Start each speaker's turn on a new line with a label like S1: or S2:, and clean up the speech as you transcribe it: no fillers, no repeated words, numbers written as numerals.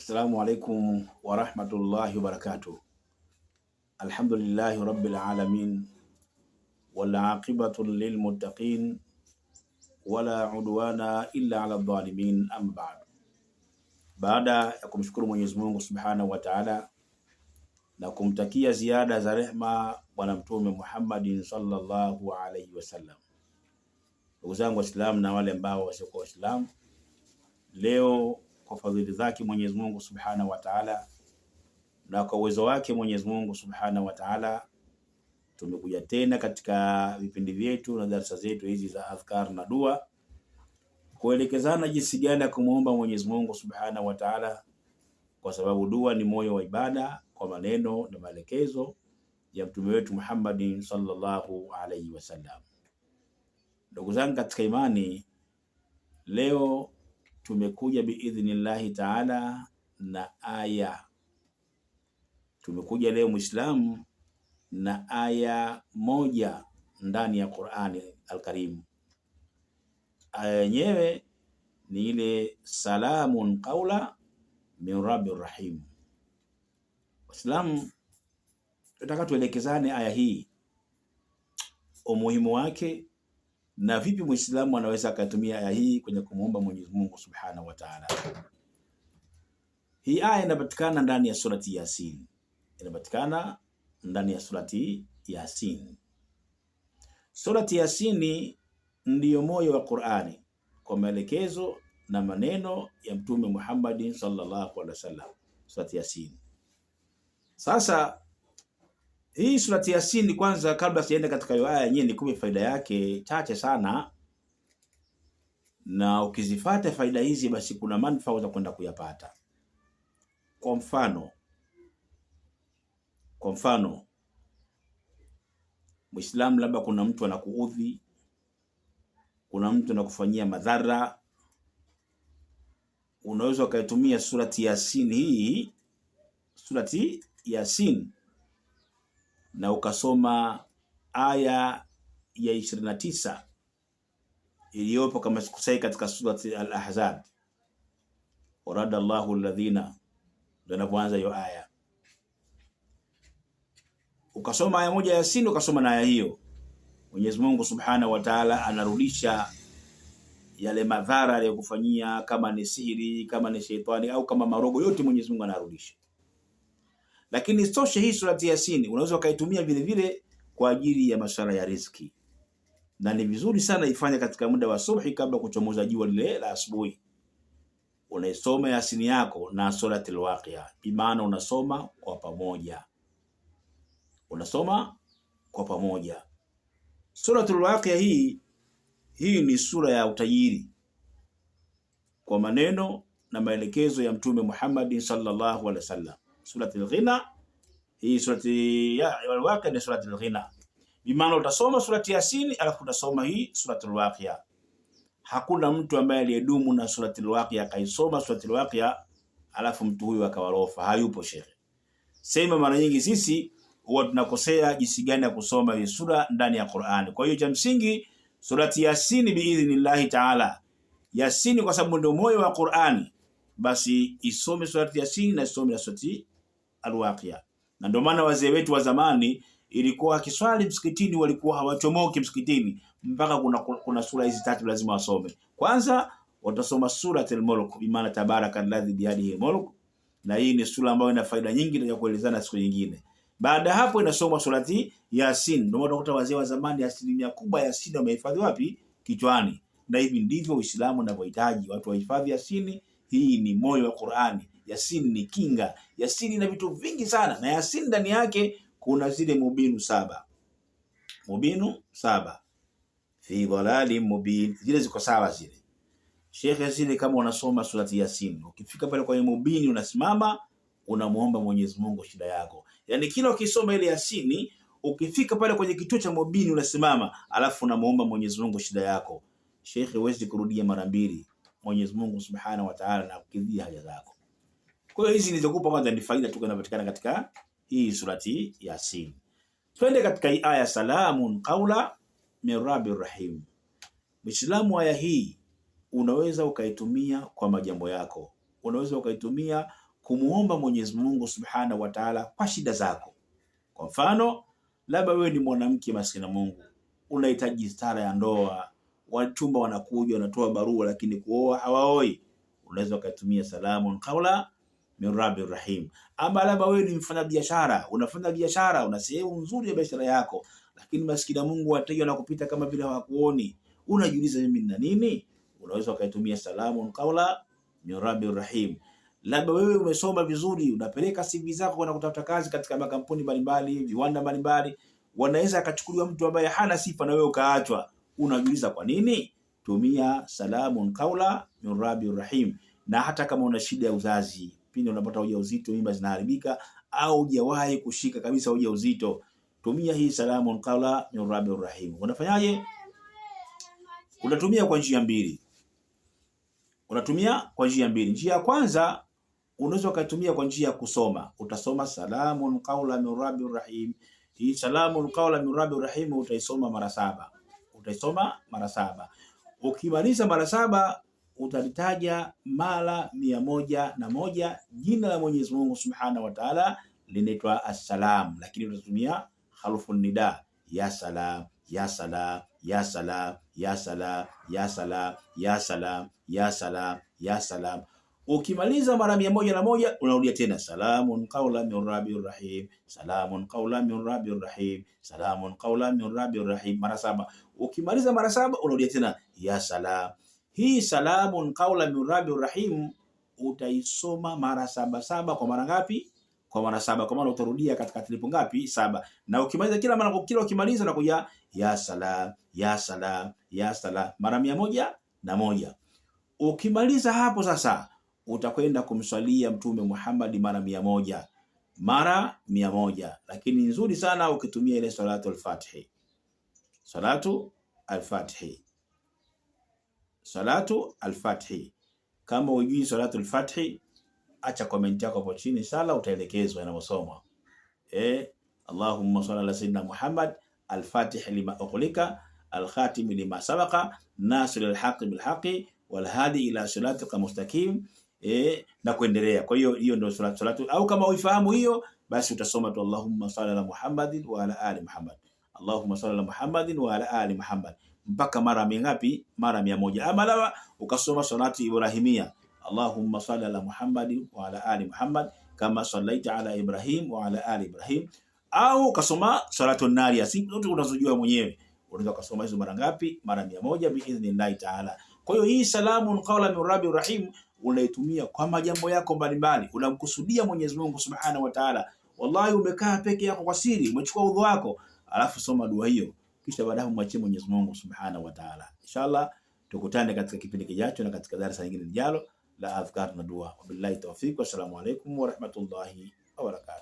S1: Assalamu alaikum wa rahmatullahi wa barakatuh. Alhamdulillahi rabbil alamin wal aqibatu lil muttaqin wala udwana illa ala dhalimin, amma ba'd. Baada ya kumshukuru Mwenyezi Mungu Subhanahu wa Ta'ala na kumtakia ziada za rehma Bwana Mtume Muhammadin sallallahu alayhi wasallam, ndugu zangu Waislamu na wale ambao wasiokuwa Waislamu, leo kwa fadhili zake Mwenyezi Mungu Subhanahu wa Ta'ala na kwa uwezo wake Mwenyezi Mungu Subhanahu wa Ta'ala, tumekuja tena katika vipindi vyetu na darasa zetu hizi za adhkar na dua, kuelekezana jinsi gani ya kumuomba Mwenyezi Mungu Subhanahu wa Ta'ala, kwa sababu dua ni moyo wa ibada, kwa maneno na maelekezo ya mtume wetu Muhammadin sallallahu alayhi wasallam. Ndugu zangu katika imani, leo tumekuja biidhnillahi ta'ala na aya. Tumekuja leo Muislamu na aya moja ndani ya Qur'ani al-Karim. Aya yenyewe ni ile salamun qawla min rabbir rahim. Waislamu, tunataka tuelekezane aya hii, umuhimu wake na vipi Muislamu anaweza akatumia aya hii kwenye kumuomba Mwenyezi Mungu Subhanahu wa Ta'ala. Hii aya inapatikana ndani ya surati Yasin. Inapatikana ndani ya surati Yasin. Surati Yasin ndiyo moyo wa Qur'ani kwa maelekezo na maneno ya Mtume Muhammadin sallallahu alaihi wasallam. Surati Yasin. Sasa hii surati Yasin, kwanza kabla sienda katika hiyo aya yenyewe, nikupe faida yake chache sana, na ukizifuata faida hizi basi kuna manufaa utakwenda kuyapata. Kwa mfano Muislamu, labda kuna mtu anakuudhi, kuna mtu anakufanyia madhara, unaweza ukaitumia surati Yasin hii, surati Yasin, na ukasoma aya ya 29 iliyopo kama sikusai katika surati Al-Ahzab, warada Allahu alladhina, ndio inapoanza hiyo aya. Ukasoma aya moja ya Yasin, ukasoma na aya hiyo, Mwenyezi Mungu Subhanahu wa Ta'ala anarudisha yale madhara aliyokufanyia, kama ni sihiri, kama ni shetani au kama marogo, yote Mwenyezi Mungu anarudisha. Lakini isitoshe, hii surati Yasin unaweza ukaitumia vile vile kwa ajili ya masuala ya riziki, na ni vizuri sana ifanye katika muda wa subhi, kabla kuchomoza jua lile la asubuhi. Unaisoma Yasin yako na surati al-Waqi'a, bimaana unasoma kwa pamoja. Suratul Waqi'a hii ni sura ya utajiri kwa maneno na maelekezo ya Mtume Muhammad sallallahu alaihi wasallam. Suratul Ghina, hii surati ya al-Waqi'a ni suratul Ghina. Bimaana utasoma surati Yasin alafu utasoma hii suratul Waqi'a. Hakuna mtu ambaye aliyedumu na suratul Waqi'a kaisoma suratul Waqi'a alafu mtu huyu akawarofa, hayupo shekhe. Sema mara nyingi sisi huwa tunakosea jinsi gani ya kusoma hii sura ndani ya Qur'ani. Kwa hiyo cha msingi surati Yasin biidhnillahi ta'ala, Yasin kwa sababu ndio moyo wa Qur'ani, basi isome surati Yasin na isome na surati al-Waqi'a. Na ndio maana wazee wetu wa zamani ilikuwa kiswali msikitini walikuwa hawachomoki msikitini mpaka kuna sura hizi tatu lazima wasome. Kwanza watasoma suratul Mulk, bimaana tabarakalladhi biyadihi mulk, na hii ni sura ambayo ina faida nyingi ya kuelezana siku nyingine. Baada hapo inasoma surati Yasin. Ndio utakuta wazee wa zamani asilimia kubwa ya Yasin wamehifadhi wapi? Kichwani. Na hivi ndivyo Uislamu unavyohitaji, watu wahifadhi Yasin. Hii ni moyo wa Qur'ani. Yasin ni kinga. Yasin ina vitu vingi sana, na Yasin ndani yake kuna zile mubinu saba fi dhalalin mubin, zile ziko sawa zile. Sheikh, zile kama unasoma surati Yasin, ukifika pale kwenye mubini unasimama unamuomba Mwenyezi Mungu shida yako. Yaani kila ukisoma ile Yasin, ukifika pale kwenye kituo cha mubini unasimama, alafu unamuomba Mwenyezi Mungu shida yako. Sheikh, huwezi kurudia mara mbili, Mwenyezi Mungu Subhanahu wa Ta'ala na kukidhia haja zako. Kwa hiyo hizi nilizokupa kwanza ni faida tu zinapatikana katika hii surati Yasin. Twende katika hii aya salamun qawla min rabbir rahim. Muislamu, aya hii unaweza ukaitumia kwa majambo yako. Unaweza ukaitumia kumuomba Mwenyezi Mungu Subhanahu wa Ta'ala kwa shida zako. Kwa mfano, labda wewe ni mwanamke maskini Mungu, unahitaji stara ya ndoa, wachumba wanakuja wanatoa barua lakini kuoa hawaoi. Unaweza kutumia salamun qawla min rabbir rahim. Ama labda wewe ni mfanyabiashara, unafanya biashara, una sehemu nzuri ya biashara yako, lakini maskini Mungu wateja wanakupita kama vile hawakuoni. Unajiuliza mimi nina nini? Unaweza kutumia salamun qawla min rabbir rahim. Labda wewe umesoma vizuri, unapeleka CV zako na kutafuta kazi katika makampuni mbalimbali, viwanda mbalimbali, wanaweza akachukuliwa mtu ambaye hana sifa na wewe ukaachwa. Unajiuliza kwa nini? Tumia salamun qawla min rabbir rahim. Na hata kama una shida ya uzazi, pindi unapata ujauzito, mimba zinaharibika, au hujawahi kushika kabisa ujauzito, tumia hii salamun qawla min rabbir rahim. Unafanyaje? Unatumia kwa njia mbili. Njia ya kwanza, unaweza kutumia kwa njia ya kusoma. Utasoma salamun qawla min rabbir rahim. Hii salamun qawla min rabbir rahim utaisoma mara 7. Ukimaliza mara 7 utalitaja mara 101 jina la Mwenyezi Mungu Subhanahu wa Ta'ala linaitwa assalam, lakini utatumia harfu nida, ya salam, ya salam, ya salam, ya salam, ya salam, ya salam, ya salam, ya salam. Ukimaliza mara 101 unarudia tena salamun qawla min rabbir rahim, salamun qawla min rabbir rahim, salamun qawla min rabbir rahim mara 7. Ukimaliza mara 7 unarudia tena ya salam. Hii salamun qawla min rabbir rahim utaisoma mara 7 kwa mara ngapi? Kwa mara 7, kwa maana utarudia katika tilipo ngapi? 7. Na ukimaliza kila ukimaliza unakuja ya salam, ya salam, ya salam mara 101. Ukimaliza hapo sasa utakwenda kumswalia Mtume Muhammad mara 100. Lakini nzuri sana ukitumia ile salatu al-Fatihi. Salatu al-Fatihi. Kama hujui salatu al-Fatihi, acha comment yako hapo chini, inshallah utaelekezwa yanayosoma. Allahumma salli ala sayyidina Muhammad al-Fatih lima ughliqa al-khatim lima sabaqa nasir al-haqq bil haqqi wal hadi ila siratika mustaqim, na kuendelea. Kwa hiyo ndio salatu. Au kama uifahamu hiyo, basi utasoma tu Allahumma salli ala Muhammadin wa ala ali Muhammad, Allahumma salli ala Muhammadin wa ala ali Muhammad mpaka mara ngapi? Mara 100. Ama lawa ukasoma salatu Ibrahimia, Allahumma salli ala Muhammadin wa ala ali Muhammad kama sallaita ala Ibrahim wa ala ali Ibrahim. Au ukasoma salatu nari, zote unazojua mwenyewe. Unaweza kusoma hizo mara ngapi? Mara 100 biidhnillah taala. Kwa hiyo hii salamun qawla min rabbir rahim unaitumia kwa majambo yako mbalimbali. Unamkusudia Mwenyezi Mungu Subhanahu wa Ta'ala. Wallahi umekaa peke yako kwa siri, umechukua udhu wako, alafu soma dua hiyo, kisha baadaye umwachie Mwenyezi Mungu Subhanahu wa Ta'ala. Inshallah tukutane katika kipindi kijacho na katika darasa lingine lijalo la adhkar na dua. Wabillahi tawfik, wassalamu alaykum wa rahmatullahi wa barakatuh.